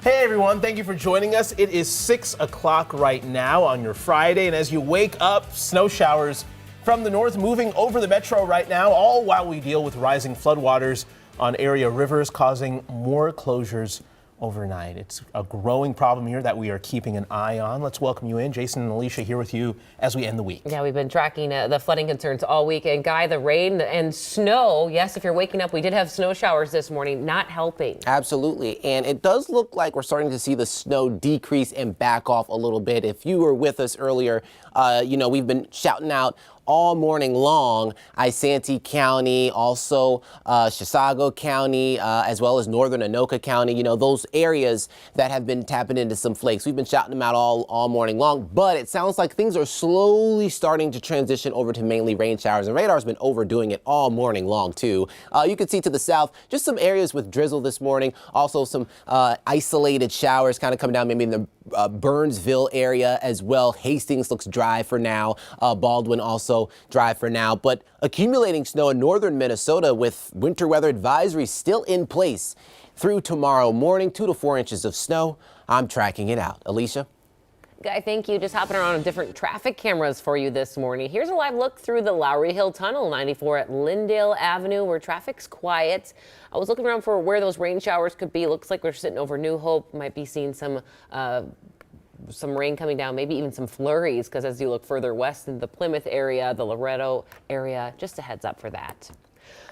Hey everyone, thank you for joining us. It is 6 o'clock right now on your Friday, and as you wake up, snow showers from the north moving over the metro right now, all while we deal with rising floodwaters on area rivers causing more closures overnight. It's a growing problem here that we are keeping an eye on. Let's welcome you in. Jason and Alicia here with you as we end the week. Yeah, we've been tracking the flooding concerns all week. And Guy, the rain and snow, yes, if you're waking up, we did have snow showers this morning, not helping. Absolutely. And it does look like we're starting to see the snow decrease and back off a little bit. If you were with us earlier, we've been shouting out all morning long, Isanti County, also Chisago County, as well as northern Anoka County, those areas that have been tapping into some flakes. We've been shouting them out all morning long, but it sounds like things are slowly starting to transition over to mainly rain showers, and radar's been overdoing it all morning long too. You can see to the south, just some areas with drizzle this morning, also some isolated showers kind of coming down maybe in the Burnsville area as well. Hastings looks dry for now. Baldwin also dry for now, but accumulating snow in northern Minnesota with winter weather advisory still in place through tomorrow morning. 2 to 4 inches of snow. I'm tracking it out. Alicia? Guy, thank you. Just hopping around on different traffic cameras for you this morning. Here's a live look through the Lowry Hill Tunnel, 94 at Lyndale Avenue, where traffic's quiet. I was looking around for where those rain showers could be. Looks like we're sitting over New Hope. Might be seeing some rain coming down, maybe even some flurries, because as you look further west in the Plymouth area, the Loretto area, just a heads up for that.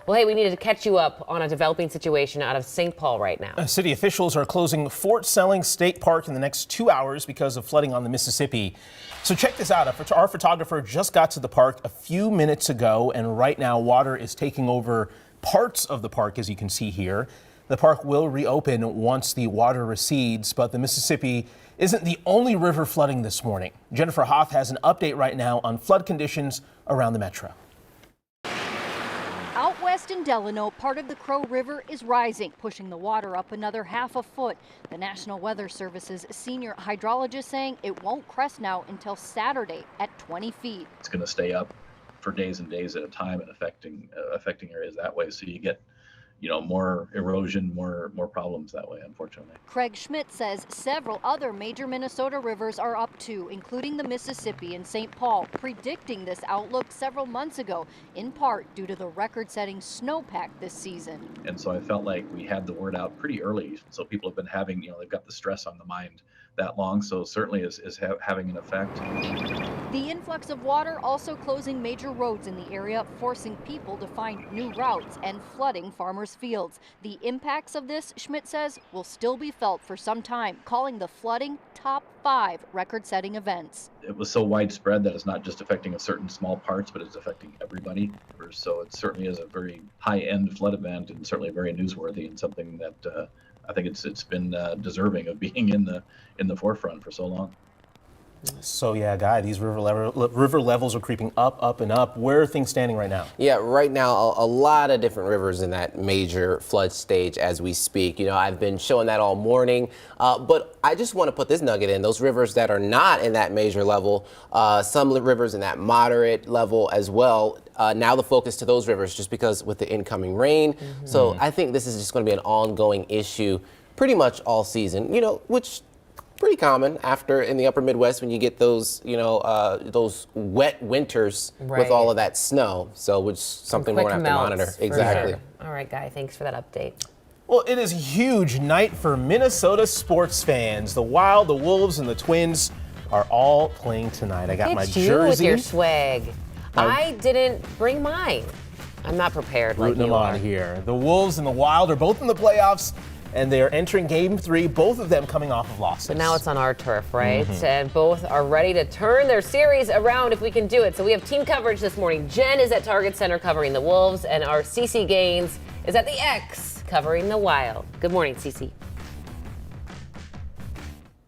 Well, hey, we needed to catch you up on a developing situation out of St. Paul right now. City officials are closing Fort Selling State Park in the next 2 hours because of flooding on the Mississippi. So check this out. Our photographer just got to the park a few minutes ago, and right now water is taking over parts of the park, as you can see here. The park will reopen once the water recedes, but the Mississippi isn't the only river flooding this morning. Jennifer Hoff has an update right now on flood conditions around the metro. Out west in Delano, part of the Crow River is rising, pushing the water up another half a foot. The National Weather Service's senior hydrologist saying it won't crest now until Saturday at 20 feet. It's going to stay up for days and days at a time and affecting areas that way. So you get more erosion, more problems that way, unfortunately. Craig Schmidt says several other major Minnesota rivers are up too, including the Mississippi and St. Paul, predicting this outlook several months ago, in part due to the record-setting snowpack this season. And so I felt like we had the word out pretty early. So people have been having, they've got the stress on the mind that long, so certainly is having an effect. The influx of water also closing major roads in the area, forcing people to find new routes and flooding farmers' fields. The impacts of this, Schmidt says, will still be felt for some time, calling the flooding top 5 record-setting events. It was so widespread that it's not just affecting a certain small parts, but it's affecting everybody. So it certainly is a very high-end flood event, and certainly very newsworthy, and something that I think it's been deserving of being in the forefront for so long. So yeah, Guy, these river levels are creeping up and up. Where are things standing right now? Yeah, right now, a lot of different rivers in that major flood stage as we speak. I've been showing that all morning, but I just want to put this nugget in. Those rivers that are not in that major level, some rivers in that moderate level as well. Now the focus to those rivers just because with the incoming rain. Mm-hmm. So I think this is just going to be an ongoing issue pretty much all season, which pretty common after in the upper Midwest when you get those, those wet winters with all of that snow. So which something we're going to have to monitor. Exactly. Sure. All right, Guy, thanks for that update. Well, it is a huge night for Minnesota sports fans. The Wild, the Wolves, and the Twins are all playing tonight. I got my jersey. You with your swag. I didn't bring mine. I'm not prepared like you are. On here. The Wolves and the Wild are both in the playoffs, and they are entering Game 3, both of them coming off of losses. But now it's on our turf, right? Mm-hmm. And both are ready to turn their series around if we can do it. So we have team coverage this morning. Jen is at Target Center covering the Wolves, and our Cece Gaines is at the X covering the Wild. Good morning, Cece.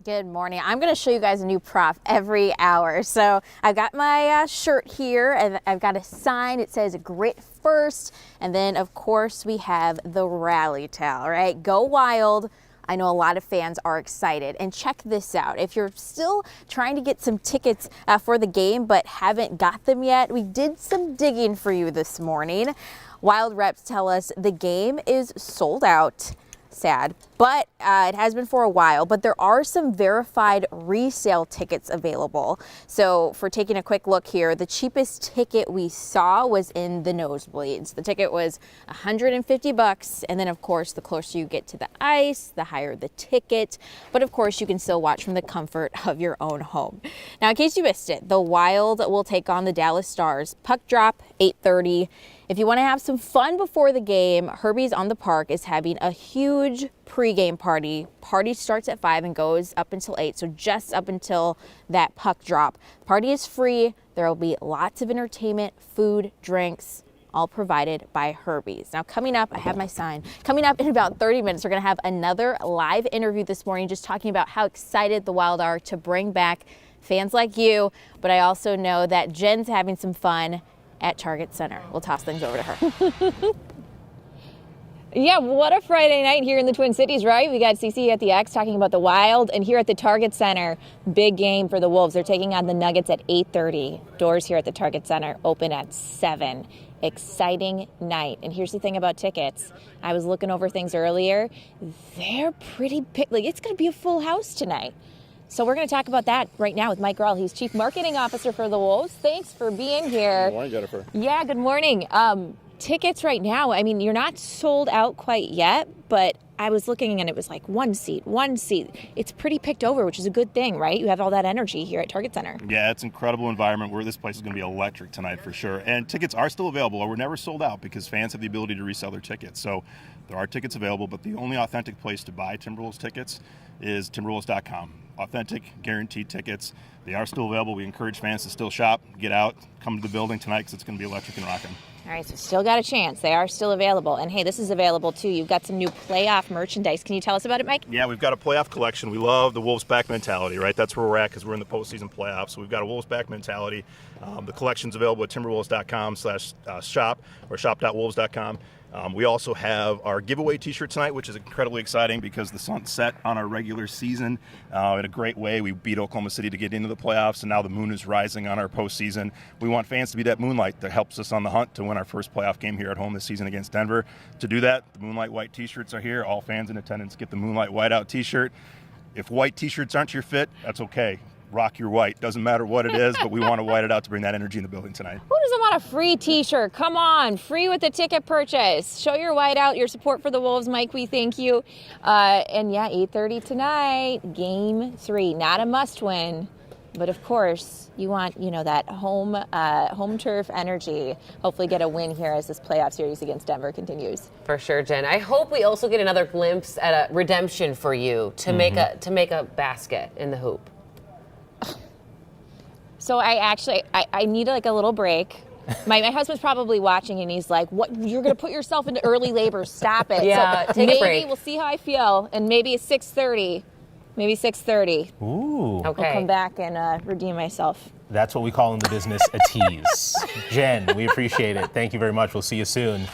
Good morning. I'm going to show you guys a new prop every hour. So I've got my shirt here, and I've got a sign. It says Grit First. And then, of course, we have the rally towel, right? Go Wild. I know a lot of fans are excited. And check this out. If you're still trying to get some tickets for the game but haven't got them yet, we did some digging for you this morning. Wild reps tell us the game is sold out. sad, but it has been for a while. But there are some verified resale tickets available. So for taking a quick look here, the cheapest ticket we saw was in the nosebleeds. The ticket was $150, and then of course the closer you get to the ice, the higher the ticket. But of course you can still watch from the comfort of your own home. Now, in case you missed it, the Wild will take on the Dallas Stars. Puck drop 8:30. If you want to have some fun before the game, Herbie's on the Park is having a huge pregame party. Party starts at 5 and goes up until 8, so just up until that puck drop. Party is free. There will be lots of entertainment, food, drinks, all provided by Herbie's. Now, coming up, I have my sign. Coming up in about 30 minutes, we're going to have another live interview this morning just talking about how excited the Wild are to bring back fans like you. But I also know that Jen's having some fun at Target Center. We'll toss things over to her. Yeah, what a Friday night here in the Twin Cities, right? We got CC at the X talking about the Wild, and here at the Target Center, big game for the Wolves. They're taking on the Nuggets at 8:30. Doors here at the Target Center open at 7. Exciting night. And here's the thing about tickets. I was looking over things earlier. They're pretty big. Like, it's going to be a full house tonight. So we're going to talk about that right now with Mike Grell. He's Chief Marketing Officer for the Wolves. Thanks for being here. Good morning, Jennifer. Yeah, good morning. Tickets right now, I mean, you're not sold out quite yet, but I was looking and it was like one seat. It's pretty picked over, which is a good thing, right? You have all that energy here at Target Center. Yeah, it's an incredible environment where this place is going to be electric tonight for sure. And tickets are still available. We're never sold out because fans have the ability to resell their tickets. So there are tickets available, but the only authentic place to buy Timberwolves tickets is Timberwolves.com. Authentic, guaranteed tickets. They are still available. We encourage fans to still shop, get out, come to the building tonight because it's going to be electric and rocking. All right, so still got a chance. They are still available. And hey, this is available too. You've got some new playoff merchandise. Can you tell us about it, Mike? Yeah, we've got a playoff collection. We love the Wolves back mentality, right? That's where we're at because we're in the postseason playoffs. So we've got a Wolves back mentality. The collection's available at timberwolves.com/shop or shop.wolves.com. We also have our giveaway t-shirt tonight, which is incredibly exciting because the sun set on our regular season in a great way. We beat Oklahoma City to get into the playoffs, and now the moon is rising on our postseason. We want fans to be that moonlight that helps us on the hunt to win our first playoff game here at home this season against Denver. To do that, the Moonlight White t-shirts are here. All fans in attendance get the Moonlight Whiteout t-shirt. If white t-shirts aren't your fit, that's okay. Rock your white. Doesn't matter what it is, but we want to white it out to bring that energy in the building tonight. Who doesn't want a free t-shirt? Come on, free with the ticket purchase. Show your white out, your support for the Wolves, Mike. We thank you. And yeah, 8:30 tonight, game 3. Not a must win, but of course you want, that home turf energy. Hopefully get a win here as this playoff series against Denver continues. For sure, Jen. I hope we also get another glimpse at a redemption for you to make a basket in the hoop. So I need like a little break. My husband's probably watching and he's like, "What? You're going to put yourself into early labor? Stop it." Yeah, so take a break. Maybe we'll see how I feel, and maybe it's 6:30. Maybe 6:30. Ooh. Okay. I'll come back and redeem myself. That's what we call in the business a tease. Jen, we appreciate it. Thank you very much. We'll see you soon.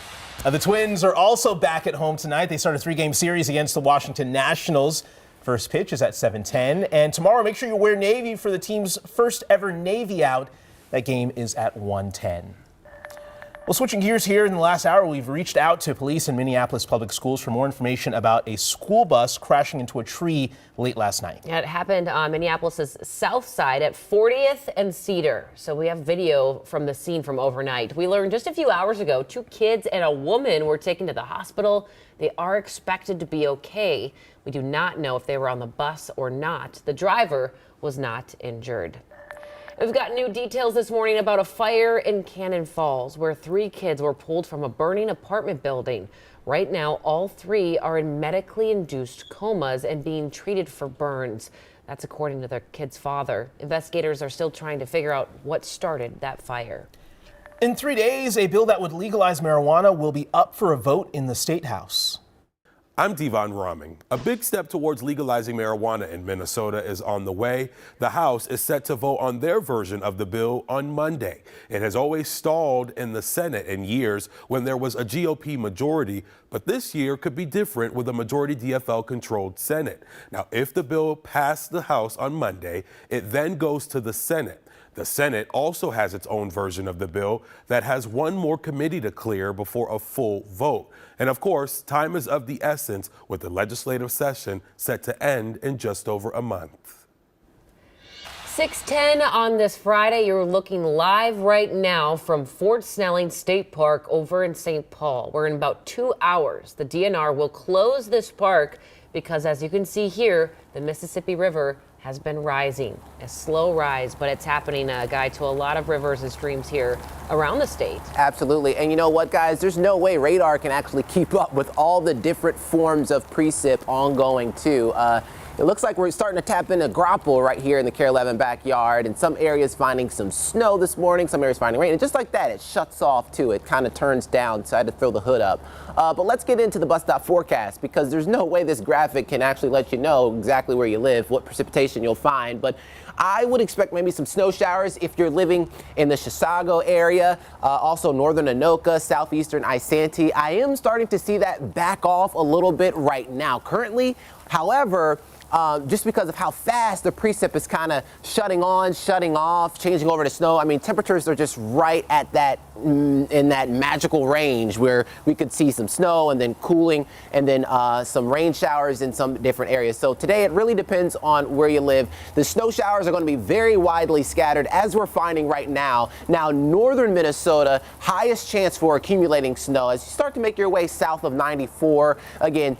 The Twins are also back at home tonight. They start a 3-game series against the Washington Nationals. First pitch is at 7:10. And tomorrow, make sure you wear Navy for the team's first ever Navy out. That game is at 1:10. Well, switching gears here in the last hour, we've reached out to police in Minneapolis Public Schools for more information about a school bus crashing into a tree late last night. Yeah, it happened on Minneapolis' south side at 40th and Cedar. So we have video from the scene from overnight. We learned just a few hours ago 2 kids and a woman were taken to the hospital. They are expected to be okay. We do not know if they were on the bus or not. The driver was not injured. We've got new details this morning about a fire in Cannon Falls where 3 kids were pulled from a burning apartment building. Right now, all 3 are in medically induced comas and being treated for burns. That's according to their kid's father. Investigators are still trying to figure out what started that fire. In 3 days, a bill that would legalize marijuana will be up for a vote in the State House. I'm Devon Roming. A big step towards legalizing marijuana in Minnesota is on the way. The House is set to vote on their version of the bill on Monday. It has always stalled in the Senate in years when there was a GOP majority, but this year could be different with a majority DFL-controlled Senate. Now, if the bill passed the House on Monday, it then goes to the Senate. The Senate also has its own version of the bill that has one more committee to clear before a full vote. And of course, time is of the essence with the legislative session set to end in just over a month. 6:10 on this Friday. You're looking live right now from Fort Snelling State Park over in St. Paul. We're in about 2 hours. The DNR will close this park because, as you can see here, the Mississippi River has been rising. A slow rise, but it's happening, Guy, to a lot of rivers and streams here around the state. Absolutely. And you know what, guys? There's no way radar can actually keep up with all the different forms of precip ongoing, too. It looks like we're starting to tap into graupel right here in the KARE 11 backyard, and some areas finding some snow this morning, some areas finding rain, and just like that, it shuts off too. It kind of turns down, so I had to throw the hood up. But let's get into the bus stop forecast, because there's no way this graphic can actually let you know exactly where you live, what precipitation you'll find. But I would expect maybe some snow showers if you're living in the Chisago area, also northern Anoka, southeastern Isanti. I am starting to see that back off a little bit right now. Currently, however, just because of how fast the precip is kind of shutting on, shutting off, changing over to snow. I mean, temperatures are just right at that, in that magical range where we could see some snow and then cooling and then some rain showers in some different areas. So today it really depends on where you live. The snow showers are going to be very widely scattered, as we're finding right now. Now, northern Minnesota, highest chance for accumulating snow. As you start to make your way south of 94, again,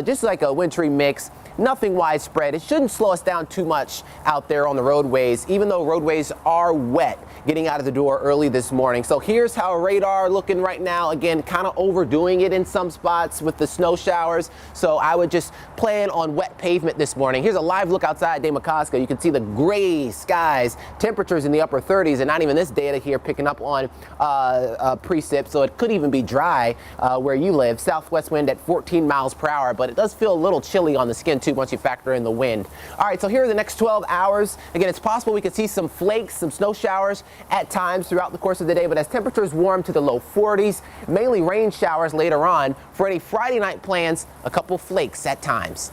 just like a wintry mix. Nothing widespread. It shouldn't slow us down too much out there on the roadways, even though roadways are wet getting out of the door early this morning. So here's how radar looking right now. Again, kind of overdoing it in some spots with the snow showers. So I would just plan on wet pavement this morning. Here's a live look outside Damacoska. You can see the gray skies, temperatures in the upper 30s, and not even this data here picking up on precip. So it could even be dry where you live. Southwest wind at 14 miles per hour, but it does feel a little chilly on the skin too once you factor in the wind. All right, so here are the next 12 hours. Again, it's possible we could see some flakes, some snow showers at times throughout the course of the day, but as temperatures warm to the low 40s, mainly rain showers later on. For any Friday night plans, a couple flakes at times.